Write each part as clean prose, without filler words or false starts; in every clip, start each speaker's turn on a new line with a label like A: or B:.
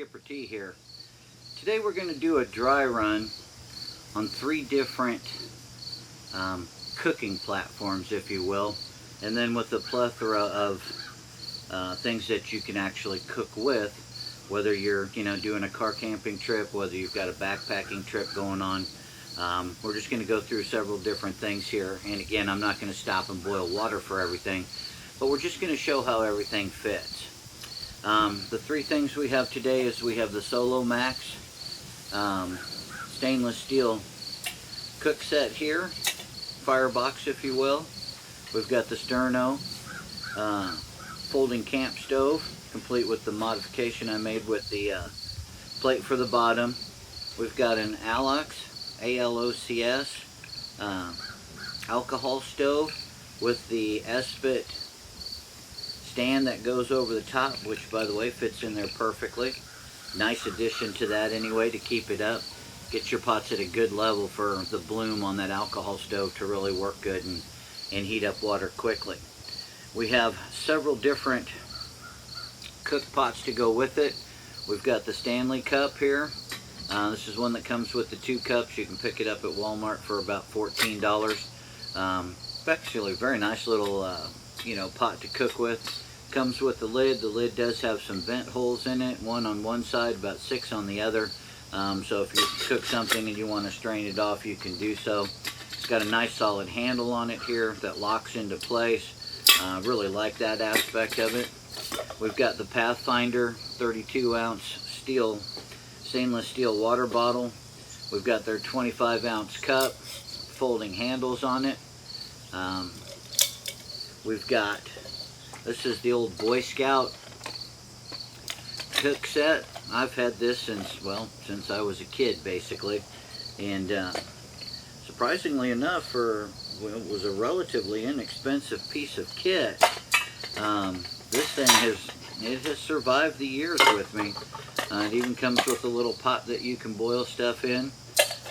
A: Skipper T here. Today we're going to do a dry run on 3 different cooking platforms, if you will, and then with a plethora of things that you can actually cook with, whether you're doing a car camping trip, whether you've got a backpacking trip going on. We're just going to go through several different things here, and again, I'm not going to stop and boil water for everything, but we're just going to show how everything fits. The 3 things we have today is we have the Solo Max stainless steel cook set here, firebox if you will. We've got the Sterno folding camp stove, complete with the modification I made with the plate for the bottom. We've got an ALOCS alcohol stove with the Espit stand that goes over the top, which by the way fits in there perfectly. Nice addition to that anyway, to keep it up. Get your pots at a good level for the bloom on that alcohol stove to really work good and heat up water quickly. We have several different cook pots to go with it. We've got the Stanley cup here. This is one that comes with the 2 cups. You can pick it up at Walmart for about $14. Actually a very nice little pot to cook with. Comes with the lid. The lid does have some vent holes in it, one on one side, about 6 on the other. So if you cook something and you want to strain it off, you can do so. It's got a nice solid handle on it here that locks into place. Really like that aspect of it. We've got the Pathfinder 32-ounce stainless steel water bottle. We've got their 25-ounce cup, folding handles on it. We've got, this is the old Boy Scout cook set. I've had this since I was a kid basically, and surprisingly enough, it was a relatively inexpensive piece of kit. This thing has survived the years with me. It even comes with a little pot that you can boil stuff in,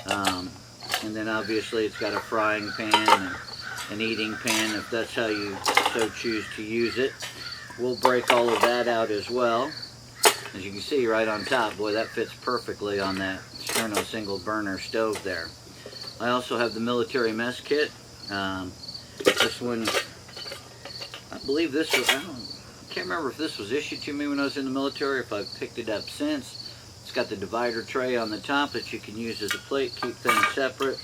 A: and then obviously it's got a frying pan and an eating pan if that's how you so choose to use it. We'll break all of that out as well. As you can see right on top, boy, that fits perfectly on that Sterno single burner stove there. I also have the military mess kit. This one, I believe this was, I can't remember if this was issued to me when I was in the military, or if I've picked it up since. It's got the divider tray on the top that you can use as a plate, keep things separate.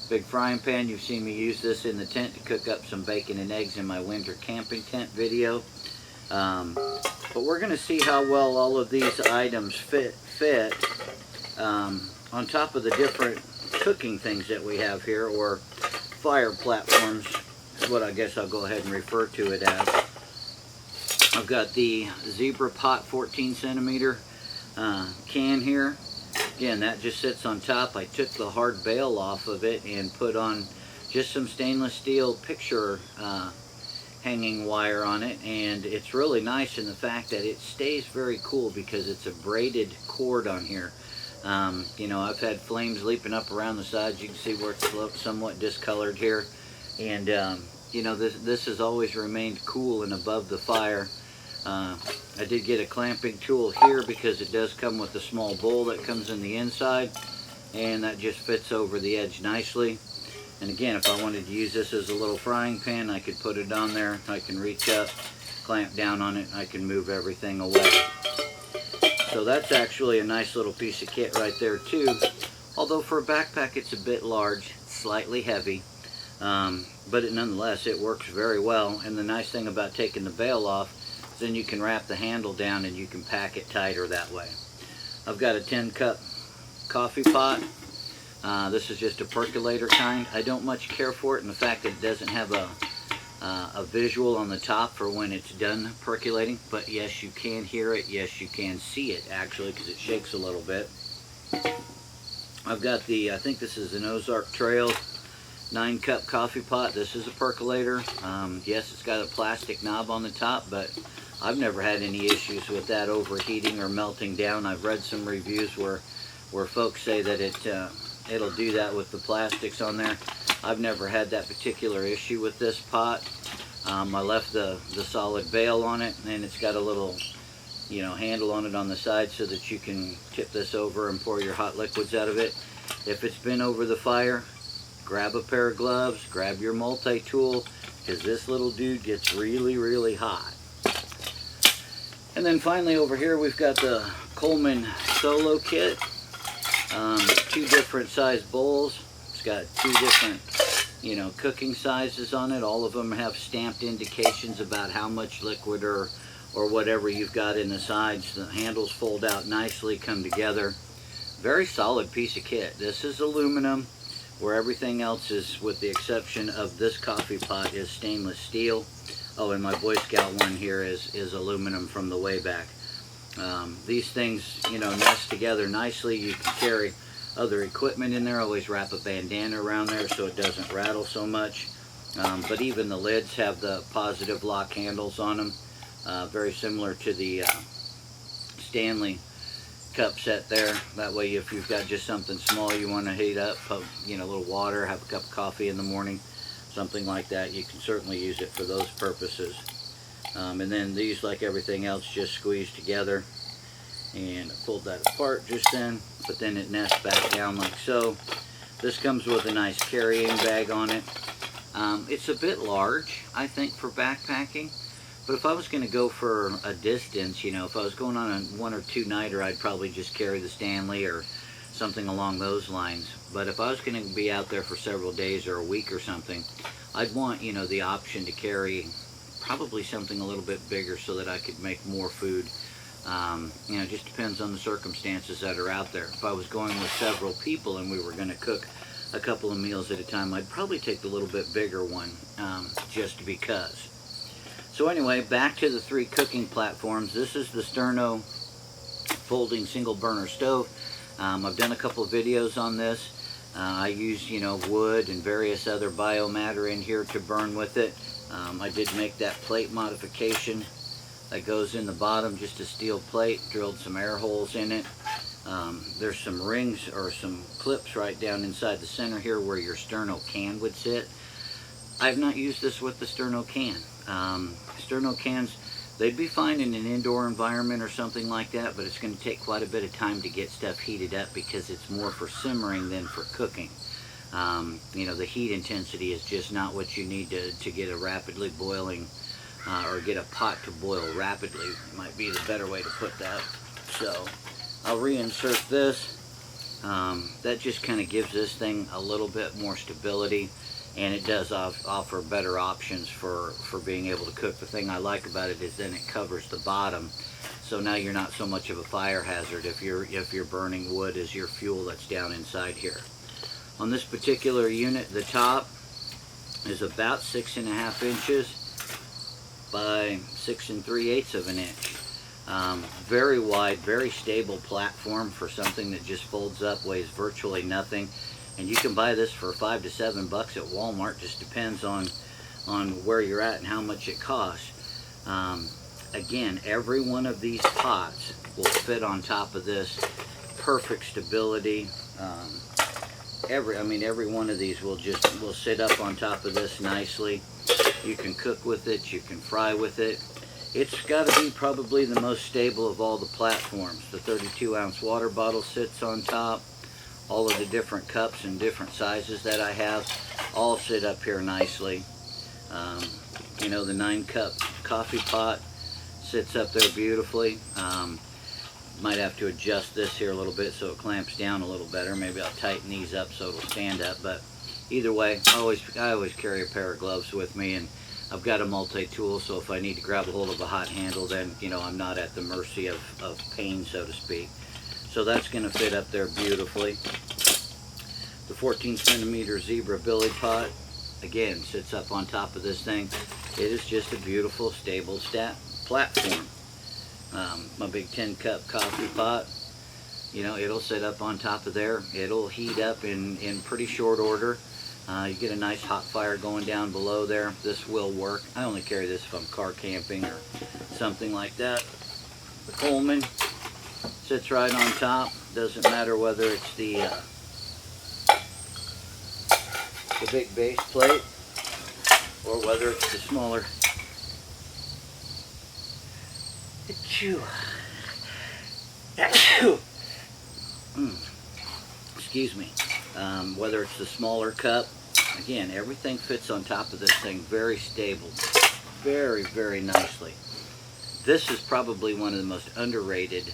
A: Big frying pan. You've seen me use this in the tent to cook up some bacon and eggs in my winter camping tent video. But we're going to see how well all of these items fit on top of the different cooking things that we have here, or fire platforms is what I guess I'll go ahead and refer to it as. I've got the Zebra Pot 14 centimeter can here. Again, that just sits on top. I took the hard bail off of it and put on just some stainless steel picture hanging wire on it, and it's really nice in the fact that it stays very cool because it's a braided cord on here. I've had flames leaping up around the sides. You can see where it's somewhat discolored here, and this has always remained cool and above the fire. I did get a clamping tool here because it does come with a small bowl that comes in the inside, and that just fits over the edge nicely. And again, if I wanted to use this as a little frying pan, I could put it on there. I can reach up, clamp down on it, I can move everything away. So that's actually a nice little piece of kit right there too. Although for a backpack it's a bit large, slightly heavy, but nonetheless it works very well. And the nice thing about taking the bail off is then you can wrap the handle down and you can pack it tighter that way. I've got a 10-cup coffee pot. This is just a percolator kind. I don't much care for it in the fact that it doesn't have a visual on the top for when it's done percolating, but yes, you can hear it, yes, you can see it actually, because it shakes a little bit. I've got I think this is an Ozark Trail 9-cup coffee pot. This is a percolator. Yes, it's got a plastic knob on the top, but I've never had any issues with that overheating or melting down. I've read some reviews where folks say that it'll do that with the plastics on there. I've never had that particular issue with this pot. I left the solid bail on it, and it's got a little handle on it on the side so that you can tip this over and pour your hot liquids out of it. If it's been over the fire, grab a pair of gloves, grab your multi-tool, because this little dude gets really, really hot. And then finally over here we've got the Coleman Solo Kit. 2 different size bowls. It's got 2 different cooking sizes on it. All of them have stamped indications about how much liquid or whatever you've got in the sides. The handles fold out nicely, come together. Very solid piece of kit. This is aluminum, where everything else is, with the exception of this coffee pot, is stainless steel. Oh, and my Boy Scout one here is aluminum from the way back. These things, nest together nicely. You can carry other equipment in there. Always wrap a bandana around there so it doesn't rattle so much. But even the lids have the positive lock handles on them. Very similar to the Stanley cup set there. That way, if you've got just something small you want to heat up, a little water, have a cup of coffee in the morning, something like that, you can certainly use it for those purposes. And then these, like everything else, just squeeze together. And I pulled that apart just then, but then it nests back down like so. This comes with a nice carrying bag on it. It's a bit large, I think, for backpacking. But if I was going to go for a distance, if I was going on a 1 or 2 nighter, I'd probably just carry the Stanley or something along those lines. But if I was going to be out there for several days or a week or something, I'd want, the option to carry probably something a little bit bigger so that I could make more food. It just depends on the circumstances that are out there. If I was going with several people and we were going to cook a couple of meals at a time, I'd probably take the little bit bigger one, just because. So anyway, back to the 3 cooking platforms. This is the Sterno folding single burner stove. I've done a couple of videos on this. I use, wood and various other biomatter in here to burn with it. I did make that plate modification that goes in the bottom, just a steel plate, drilled some air holes in it. There's some rings or some clips right down inside the center here where your Sterno can would sit. I've not used this with the Sterno can. Sterno cans, they'd be fine in an indoor environment or something like that, but it's going to take quite a bit of time to get stuff heated up because it's more for simmering than for cooking. The heat intensity is just not what you need to get a rapidly boiling or get a pot to boil rapidly, might be the better way to put that. So I'll reinsert this. That just kind of gives this thing a little bit more stability, and it does offer better options for being able to cook. The thing I like about it is then it covers the bottom, so now you're not so much of a fire hazard if you're burning wood as your fuel that's down inside here. On this particular unit, the top is about 6.5 inches by 6 3/8 of an inch. Very wide, very stable platform for something that just folds up, weighs virtually nothing. And you can buy this for $5 to $7 at Walmart. Just depends on where you're at and how much it costs. Again, every one of these pots will fit on top of this. Perfect stability. Every one of these will sit up on top of this nicely. You can cook with it. You can fry with it. It's got to be probably the most stable of all the platforms. The 32-ounce water bottle sits on top. All of the different cups and different sizes that I have all sit up here nicely. The 9-cup coffee pot sits up there beautifully. Might have to adjust this here a little bit so it clamps down a little better. Maybe I'll tighten these up so it'll stand up. But either way, I always carry a pair of gloves with me, and I've got a multi-tool, so if I need to grab a hold of a hot handle, then I'm not at the mercy of pain, so to speak. So that's going to fit up there beautifully. The 14-centimeter zebra billy pot, again, sits up on top of this thing. It is just a beautiful, stable platform. My big 10-cup coffee pot, it'll sit up on top of there. It'll heat up in pretty short order. You get a nice hot fire going down below there. This will work. I only carry this if I'm car camping or something like that. The Coleman sits right on top. Doesn't matter whether it's the big base plate or whether it's the smaller. Achoo. Excuse me. Whether it's the smaller cup, again, everything fits on top of this thing very stable, very, very nicely. This is probably one of the most underrated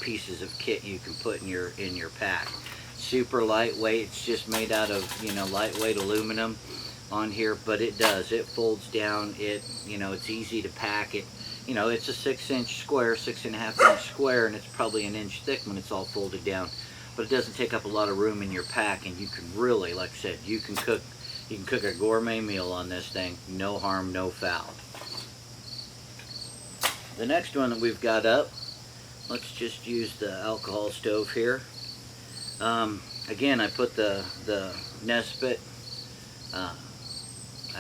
A: pieces of kit you can put in your pack. Super lightweight. It's just made out of, you know, lightweight aluminum on here, but it folds down. It's easy to pack. It's a 6-inch square, 6.5-inch square, and it's probably an inch thick when it's all folded down. But it doesn't take up a lot of room in your pack, and you can really, like I said, you can cook a gourmet meal on this thing. No harm, no foul. The next one that we've got up, let's just use the alcohol stove here. Again, I put the Nesbit, I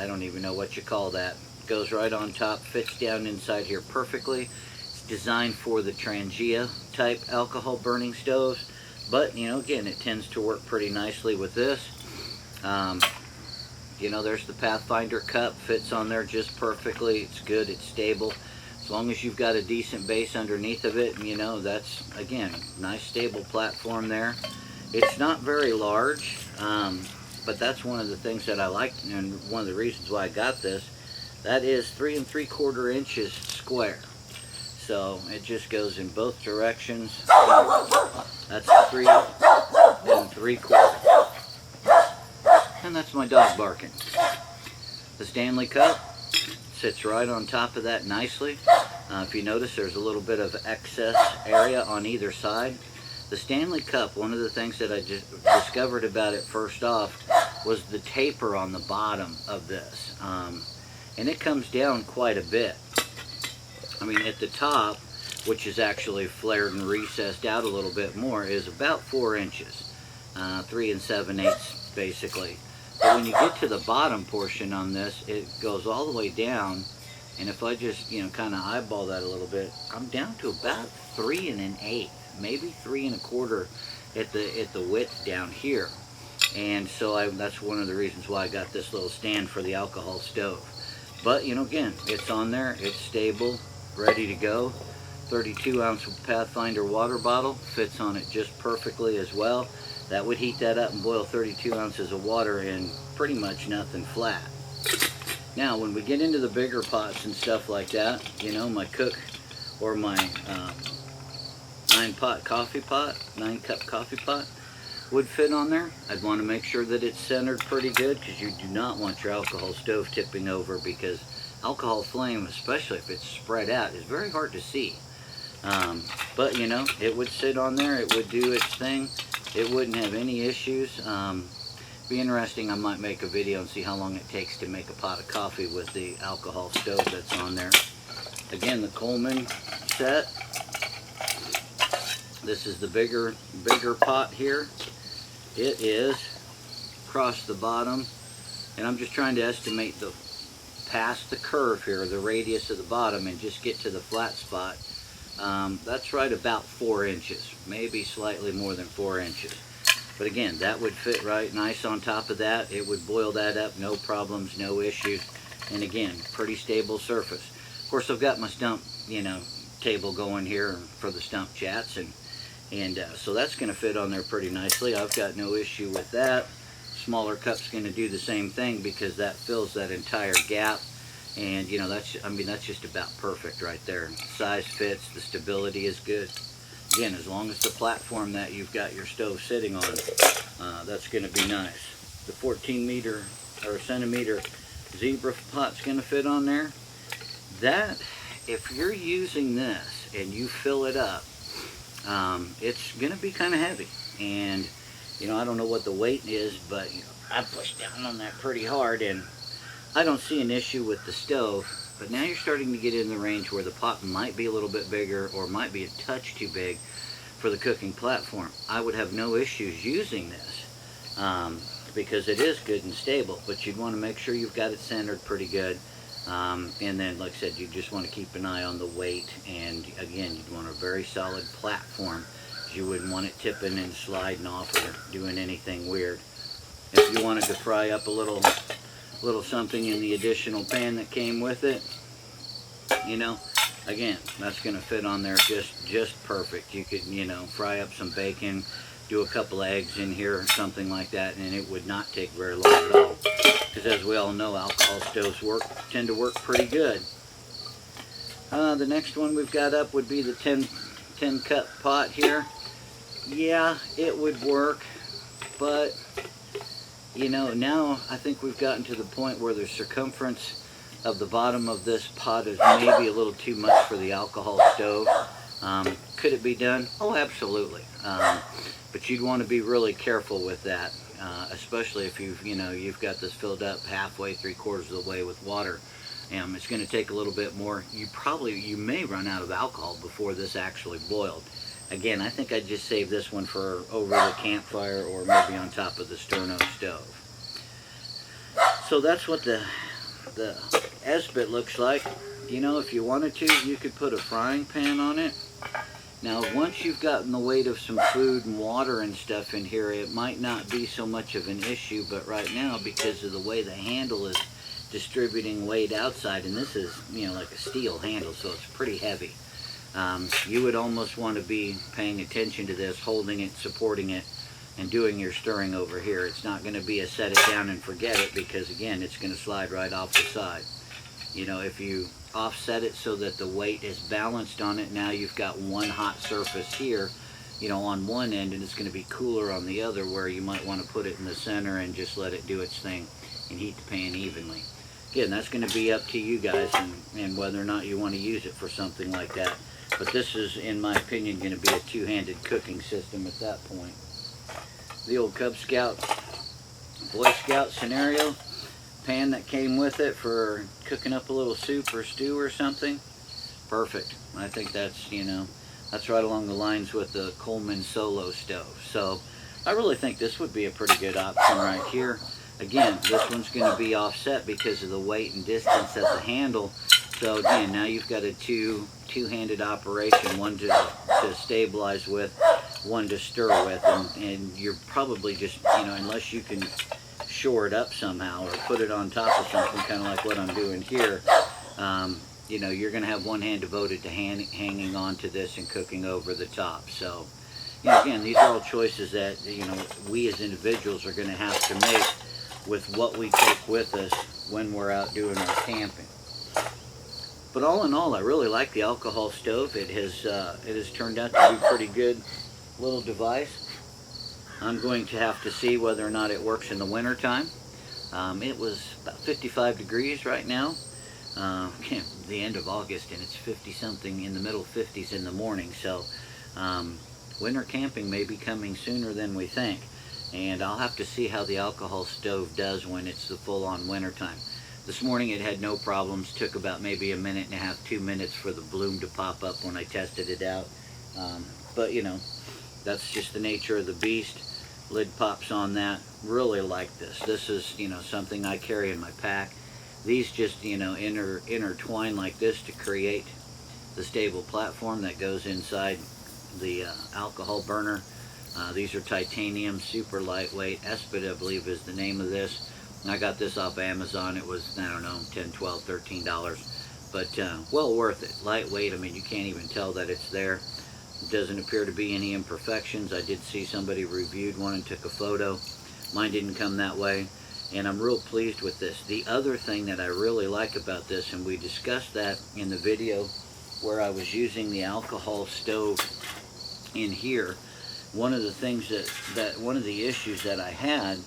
A: don't even know what you call that. Goes right on top, fits down inside here perfectly. It's designed for the Trangia type alcohol burning stoves, but again, it tends to work pretty nicely with this. There's the Pathfinder cup, fits on there just perfectly. It's good, it's stable. As long as you've got a decent base underneath of it, that's, again, nice stable platform there. It's not very large, but that's one of the things that I like, and one of the reasons why I got this. That is 3 3/4 inches square. So it just goes in both directions. That's 3 3/4. And that's my dog barking. The Stanley cup sits right on top of that nicely. If you notice, there's a little bit of excess area on either side. The Stanley cup, one of the things that I just discovered about it first off was the taper on the bottom of this. And it comes down quite a bit. I mean, at the top, which is actually flared and recessed out a little bit more, is about 4 inches. 3 7/8 basically. But when you get to the bottom portion on this, it goes all the way down. And if I just, kind of eyeball that a little bit, I'm down to about 3 1/8, maybe 3 1/4 at the width down here. And so that's one of the reasons why I got this little stand for the alcohol stove. But, again, it's on there, it's stable, ready to go. 32-ounce Pathfinder water bottle fits on it just perfectly as well. That would heat that up and boil 32 ounces of water in pretty much nothing flat. Now, when we get into the bigger pots and stuff like that, my cook or my 9-cup coffee pot would fit on there. I'd want to make sure that it's centered pretty good, because you do not want your alcohol stove tipping over, because alcohol flame, especially if it's spread out, is very hard to see. But it would sit on there, it would do its thing, it wouldn't have any issues. Be interesting, I might make a video and see how long it takes to make a pot of coffee with the alcohol stove that's on there. Again, the Coleman set. This is the bigger pot here. It is across the bottom, and I'm just trying to estimate past the curve here, the radius of the bottom, and just get to the flat spot. That's right about 4 inches, maybe slightly more than 4 inches. But again, that would fit right nice on top of that. It would boil that up, no problems, no issues. And again, pretty stable surface. Of course, I've got my stump, table going here for the stump chats, and so that's going to fit on there pretty nicely. I've got no issue with that. Smaller cup's going to do the same thing, because that fills that entire gap. And that's just about perfect right there. Size fits, the stability is good. Again, as long as the platform that you've got your stove sitting on, that's going to be nice. The 14 centimeter zebra pot's going to fit on there. That, if you're using this and you fill it up, it's going to be kind of heavy. And I don't know what the weight is, but I pushed down on that pretty hard, and I don't see an issue with the stove. But now you're starting to get in the range where the pot might be a little bit bigger, or might be a touch too big for the cooking platform. I would have no issues using this, because it is good and stable, but you'd want to make sure you've got it centered pretty good. And then, like I said, you just want to keep an eye on the weight, and again, you'd want a very solid platform. You wouldn't want it tipping and sliding off or doing anything weird. If you wanted to fry up a little something in the additional pan that came with it, Again, that's going to fit on there just perfect. You could, you know, fry up some bacon, do a couple eggs in here or something like that, and it would not take very long at all. Because as we all know, alcohol stoves tend to work pretty good. The next one we've got up would be the 10 cup pot here. Yeah, it would work, but you know, now I think we've gotten to the point where the circumference of the bottom of this pot is maybe a little too much for the alcohol stove. Could it be done? Oh, absolutely. But you'd want to be really careful with that, especially if you've got this filled up halfway, 3/4 of the way with water. It's going to take a little bit more. You may run out of alcohol before this actually boiled. Again, I think I'd just save this one for over the campfire or maybe on top of the sterno stove. So that's what the Esbit looks like. You know, if you wanted to, you could put a frying pan on it. Now, once you've gotten the weight of some food and water and stuff in here, it might not be so much of an issue, but right now, because of the way the handle is distributing weight outside, and this is, you know, like a steel handle, so it's pretty heavy. You would almost want to be paying attention to this, holding it, supporting it, and doing your stirring over here. It's not going to be a set it down and forget it, because again, it's going to slide right off the side. You know, if you offset it so that the weight is balanced on it, now you've got one hot surface here, you know, on one end, and it's going to be cooler on the other, where you might want to put it in the center and just let it do its thing and heat the pan evenly. Again, that's going to be up to you guys and whether or not you want to use it for something like that. But this is, in my opinion, going to be a two-handed cooking system at that point. The old Cub Scout, Boy Scout scenario, pan that came with it for cooking up a little soup or stew or something. Perfect. I think that's, you know, that's right along the lines with the Coleman Solo stove. So I really think this would be a pretty good option right here. Again, this one's going to be offset because of the weight and distance at the handle. So again, now you've got a two-handed operation, one to stabilize with, one to stir with, and you're probably just, you know, unless you can shore it up somehow or put it on top of something, kind of like what I'm doing here, you know, you're going to have one hand devoted to hanging on to this and cooking over the top. So, you know, again, these are all choices that, you know, we as individuals are going to have to make with what we take with us when we're out doing our camping. But all in all, I really like the alcohol stove. It has turned out to be a pretty good little device. I'm going to have to see whether or not it works in the winter time. It was about 55 degrees right now. The end of August, and it's 50 something in the middle 50s in the morning. So winter camping may be coming sooner than we think. And I'll have to see how the alcohol stove does when it's the full-on winter time. This morning it had no problems. Took about maybe a minute and a half, 2 minutes for the bloom to pop up when I tested it out. But you know, that's just the nature of the beast. Lid pops on that. Really like this. This is, you know, something I carry in my pack. These just, you know, intertwine like this to create the stable platform that goes inside the alcohol burner. These are titanium, super lightweight. Esbit, I believe, is the name of this. I got this off Amazon. It was, I don't know, $10, $12, $13. But well worth it. Lightweight, I mean, you can't even tell that it's there. It doesn't appear to be any imperfections. I did see somebody reviewed one and took a photo. Mine didn't come that way. And I'm real pleased with this. The other thing that I really like about this, and we discussed that in the video where I was using the alcohol stove in here, one of the things one of the issues that I had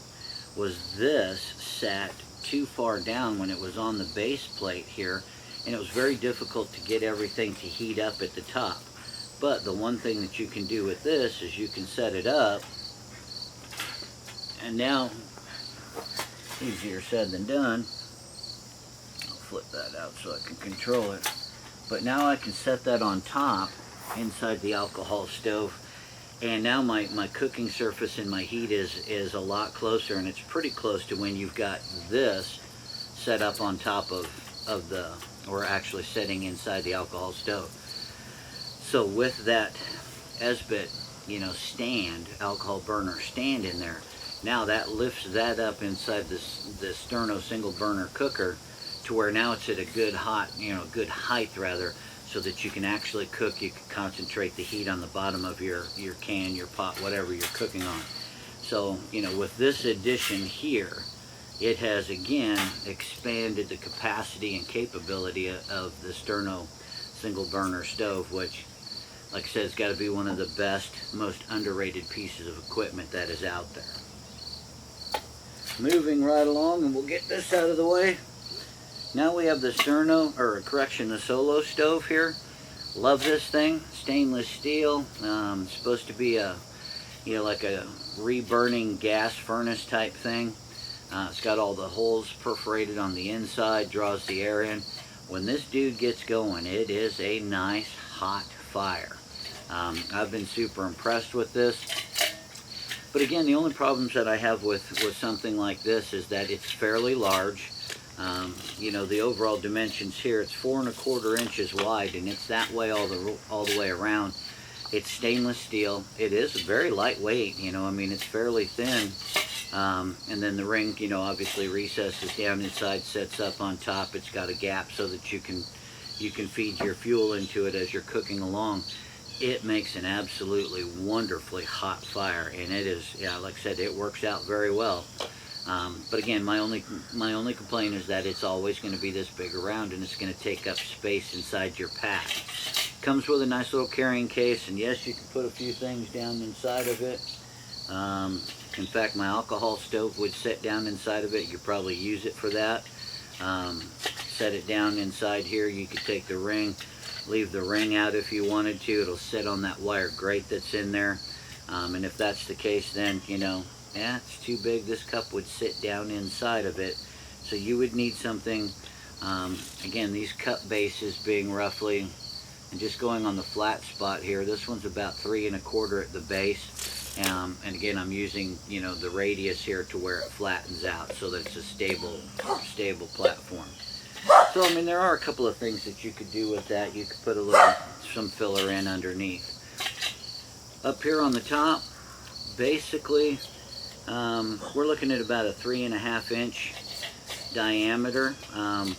A: was this sat too far down when it was on the base plate here, and it was very difficult to get everything to heat up at the top. But the one thing that you can do with this is you can set it up, and now, easier said than done. I'll flip that out so I can control it. But now I can set that on top inside the alcohol stove. And now my cooking surface and my heat is a lot closer, and it's pretty close to when you've got this set up on top of the, or actually sitting inside the alcohol stove. So with that Esbit, you know, stand, alcohol burner stand in there, now that lifts that up inside the sterno single burner cooker to where now it's at a good hot, you know, good height rather, so that you can actually cook. You can concentrate the heat on the bottom of your can, your pot, whatever you're cooking on. So, you know, with this addition here, it has again expanded the capacity and capability of the Sterno single burner stove, which, like I said, it's got to be one of the best, most underrated pieces of equipment that is out there. Moving right along, and we'll get this out of the way. Now we have the Sterno, or correction, the Solo stove here. Love this thing. Stainless steel. It's supposed to be a, you know, like a reburning gas furnace type thing. It's got all the holes perforated on the inside, draws the air in. When this dude gets going, it is a nice hot fire. I've been super impressed with this. But again, the only problems that I have with something like this is that it's fairly large. You know, the overall dimensions here, it's 4 1/4 inches wide, and it's that way all the way around. It's stainless steel. It is very lightweight, you know, I mean, it's fairly thin. And then the ring, you know, obviously recesses down inside, sets up on top. It's got a gap so that you can feed your fuel into it as you're cooking along. It makes an absolutely wonderfully hot fire, and it is, yeah, like I said, it works out very well. But again, my only complaint is that it's always going to be this big around, and it's going to take up space inside your pack. Comes with a nice little carrying case, and yes, you can put a few things down inside of it. In fact, my alcohol stove would sit down inside of it. You could probably use it for that. Set it down inside here. You could take the ring, leave the ring out if you wanted to. It'll sit on that wire grate that's in there. And if that's the case, then, you know, yeah, it's too big. This cup would sit down inside of it. So you would need something, again, these cup bases being roughly, and just going on the flat spot here, this one's about 3 1/4 at the base. And again, I'm using, you know, the radius here to where it flattens out so that it's a stable platform. So, I mean, there are a couple of things that you could do with that. You could put some filler in underneath. Up here on the top, basically, we're looking at about a 3 1/2 inch diameter.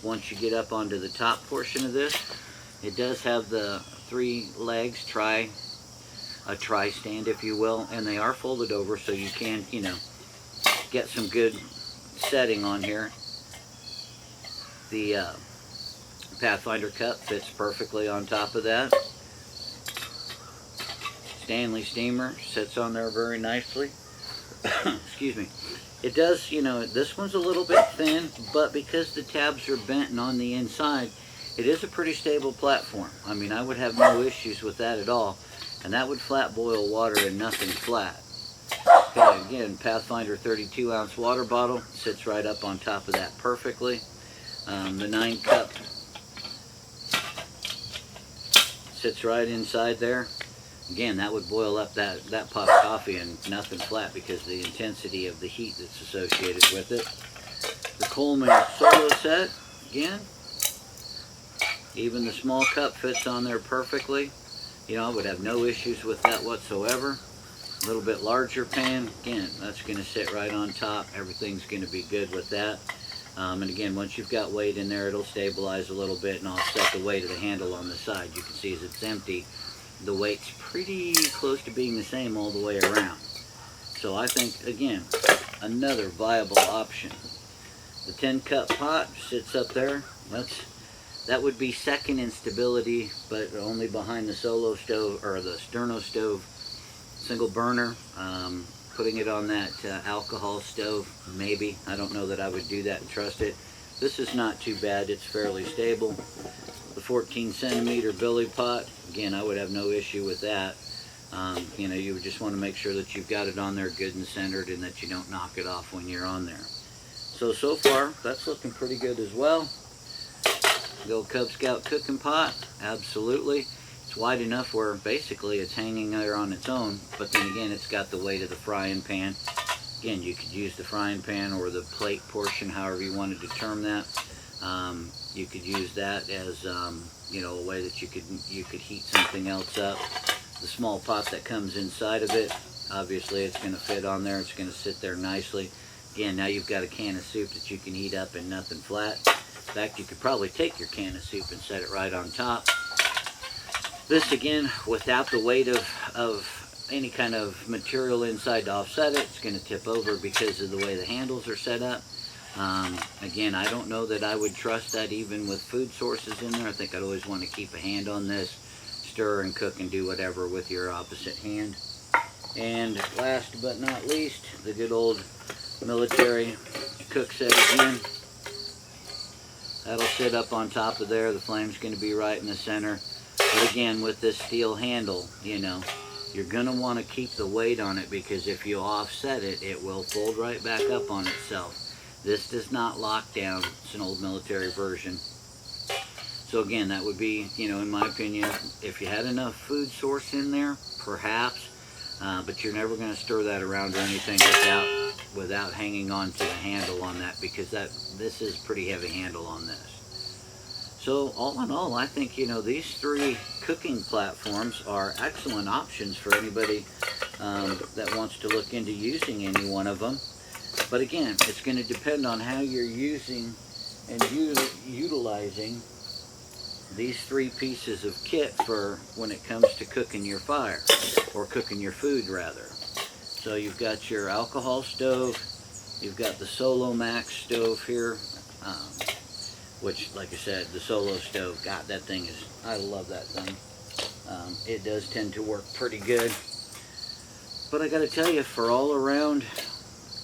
A: Once you get up onto the top portion of this, it does have the 3 legs, a tri-stand, if you will, and they are folded over, so you can, you know, get some good setting on here. The Pathfinder cup fits perfectly on top of that. Stanley steamer sits on there very nicely. Excuse me. It does, you know, this one's a little bit thin, but because the tabs are bent and on the inside, it is a pretty stable platform. I mean, I would have no issues with that at all. And that would flat boil water and nothing flat. Okay, again, Pathfinder 32-ounce water bottle sits right up on top of that perfectly. The 9 cup sits right inside there. Again, that would boil up that pot of coffee and nothing flat because of the intensity of the heat that's associated with it. The Coleman Solo set, again, even the small cup fits on there perfectly. You know, I would have no issues with that whatsoever. A little bit larger pan, again, that's going to sit right on top. Everything's going to be good with that. And again, once you've got weight in there, it'll stabilize a little bit and offset the weight of the handle on the side. You can see as it's empty, the weight's pretty close to being the same all the way around. So I think, again, another viable option. The 10 cup pot sits up there. That would be second in stability, but only behind the Solo stove, or the Sterno stove single burner. Putting it on that alcohol stove, maybe. I don't know that I would do that and trust it. This is not too bad. It's fairly stable. The 14 centimeter billy pot, again, I would have no issue with that. You know, you would just want to make sure that you've got it on there good and centered and that you don't knock it off when you're on there. So far, that's looking pretty good as well. The old Cub Scout cooking pot, absolutely. It's wide enough where basically it's hanging there on its own, but then again, it's got the weight of the frying pan. Again, you could use the frying pan or the plate portion, however you wanted to term that. You could use that as, you know, a way that you could heat something else up. The small pot that comes inside of it, obviously it's going to fit on there. It's going to sit there nicely. Again, now you've got a can of soup that you can heat up and nothing flat. In fact, you could probably take your can of soup and set it right on top. This again, without the weight of any kind of material inside to offset it, it's going to tip over because of the way the handles are set up. Again, I don't know that I would trust that even with food sources in there. I think I'd always want to keep a hand on this, stir and cook and do whatever with your opposite hand. And last but not least, the good old military cook set again. That'll sit up on top of there. The flame's going to be right in the center. But again, with this steel handle, you know, you're going to want to keep the weight on it, because if you offset it, it will fold right back up on itself. This does not lock down. It's an old military version. So again, that would be, you know, in my opinion, if you had enough food source in there, perhaps, but you're never going to stir that around or anything without hanging on to the handle on that, because this is pretty heavy handle on this. So all in all, I think, you know, these 3 cooking platforms are excellent options for anybody that wants to look into using any one of them. But again, it's going to depend on how you're using and utilizing these 3 pieces of kit for when it comes to cooking your fire, or cooking your food rather. So you've got your alcohol stove, you've got the Solo Max stove here, which, like I said, the Solo stove, God, that thing is, I love that thing. It does tend to work pretty good. But I got to tell you, for all around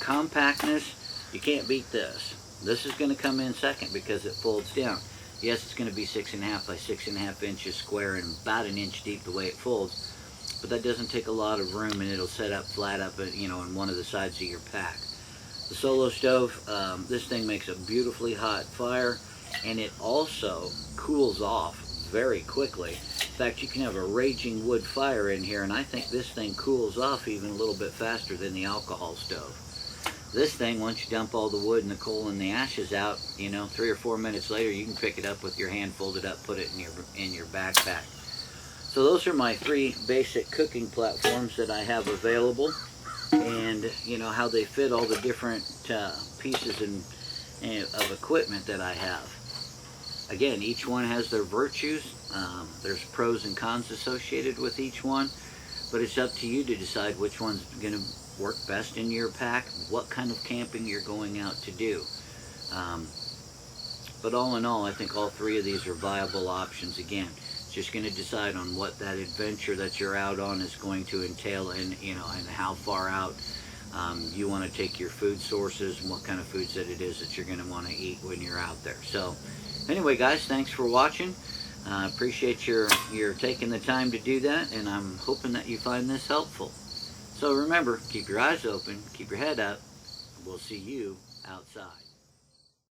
A: compactness, you can't beat this. This is going to come in second because it folds down. Yes, it's going to be 6.5 by 6.5 inches square and about 1 inch deep the way it folds, but that doesn't take a lot of room, and it'll set up flat up, you know, on one of the sides of your pack. The Solo stove, this thing makes a beautifully hot fire, and it also cools off very quickly. In fact, you can have a raging wood fire in here, and I think this thing cools off even a little bit faster than the alcohol stove. This thing, once you dump all the wood and the coal and the ashes out, you know, 3 or 4 minutes later, you can pick it up with your hand folded up, put it in your backpack. So those are my 3 basic cooking platforms that I have available, and you know how they fit all the different pieces of equipment that I have. Again, each one has their virtues. There's pros and cons associated with each one, but it's up to you to decide which one's going to work best in your pack, what kind of camping you're going out to do. But all in all, I think all 3 of these are viable options. Again, it's just going to decide on what that adventure that you're out on is going to entail, and you know, and how far out you want to take your food sources, and what kind of foods that it is that you're going to want to eat when you're out there. So anyway, guys, thanks for watching. I appreciate your taking the time to do that, and I'm hoping that you find this helpful. So remember, keep your eyes open, keep your head up. We'll see you outside.